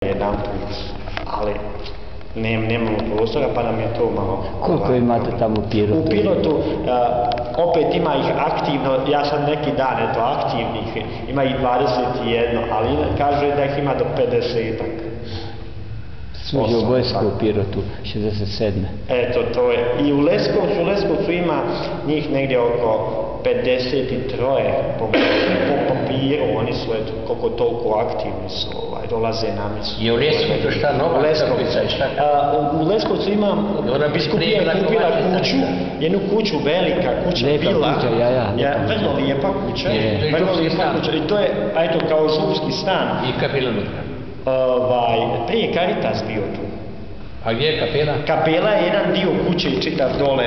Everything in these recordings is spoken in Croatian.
jedan put, ali nemamo prostora, pa nam je to malo... Koliko imate tamo u Pirotu? U Pirotu opet ima ih aktivno, ja sam neki dan eto aktivnih, ima ih 21, ali kaže da ih ima do 50-ak. Služi u vojsku u Pirotu, 67. Eto, to je. I u Leskovcu ima njih negdje oko 53 po papiru, oni su eto, koliko toliko aktivni su, dolaze na misiju. I u Leskovcu šta nova? U Leskovcu ima, biskupija je kupila kuću, jednu kuću, velika kuća, vila. Vrlo lijepa kuća. I to je, eto, kao župski stan. I kapela unutra. Prije Caritas bio tu. A gdje je kapela? Kapela je jedan dio kuće i čitav dole,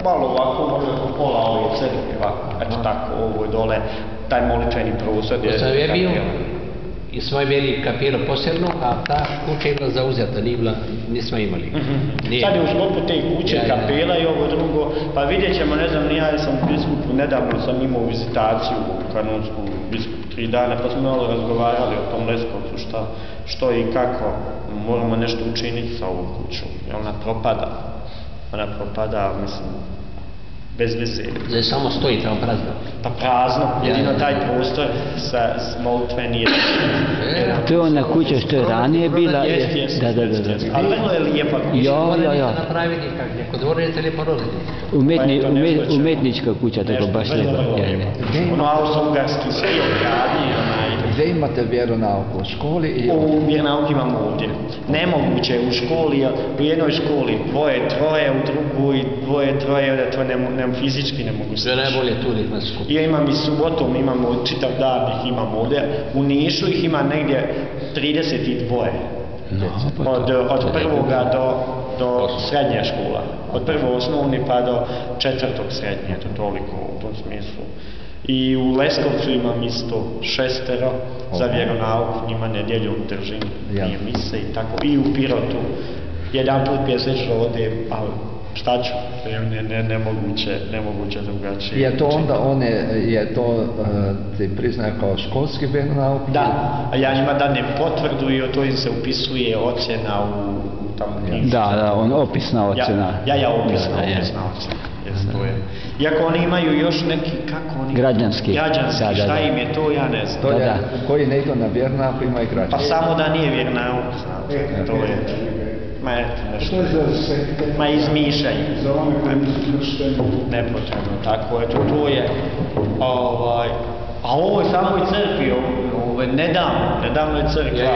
malo ovako, možda oko pola ove crkve, ovako, eto tako, ovo je dole, taj molitveni prostor je kapela. I smo imali kapelu posebno, a ta kuća je bila zauzeta, nismo imali. Sad je u sklopu te kuće kapela i ovo drugo, pa vidjet ćemo, ne znam, ja sam biskupu, nedavno sam imao vizitaciju u kanonsku biskupu 3 dana, pa smo malo razgovarali o tom Leskovcu, što i kako moramo nešto učiniti sa ovom kućom, jer ona propada, mislim, bez veze. Znači samo stoji tamo prazno? Pa prazno, jedino taj prostor sa molitveni je... To je ona kuća što je ranije bila? Jest. Ali vrlo je lijepa kuća. Ja. Napraviti kak, neko dvorec ili porodice? Umetnička kuća, tako baš lijepa. Ono austro-ugarski stil gradnji, Gdje imate vjeronauku? U školi? U vjeronauku imamo ovdje. Nemoguće je u školi, u jednoj školi 2-3, u drugoj 2-3, da to fizički ne mogu sve najbolje tu ima skup. Ja imam i subotom, imamo čitav dan ih imamo ovdje. U Nišu ih ima negdje 32. Od prvoga do srednje škola. Od prvo osnovni pa do 4. srednje, to toliko u tom smislu. I u Leskovcu imam isto 6 za vjeronauku, njima nedjeljom držim dvije mise i tako. I u Pirotu, jedan put mjesečno odem, ali šta ću, nemoguće drugačije. Je to onda ti priznaje kao školski vjeronauk? Da, a ja njima danem potvrdu i to im se upisuje ocjena u tamo knjižnici. Da, opisna ocjena. Ja, opisna ocjena. Iako oni imaju još neki, kako oni... Građanski. Šta im je to, ja ne znam. Koji ne idu na vjeronauk ima i građanski. Pa samo da nije vjeronauk, znate, to je... Ma izmišljaju. Nepotrebno, tako, eto, to je... A ovo je samo i crkvi, ovo je nedavno je crkva,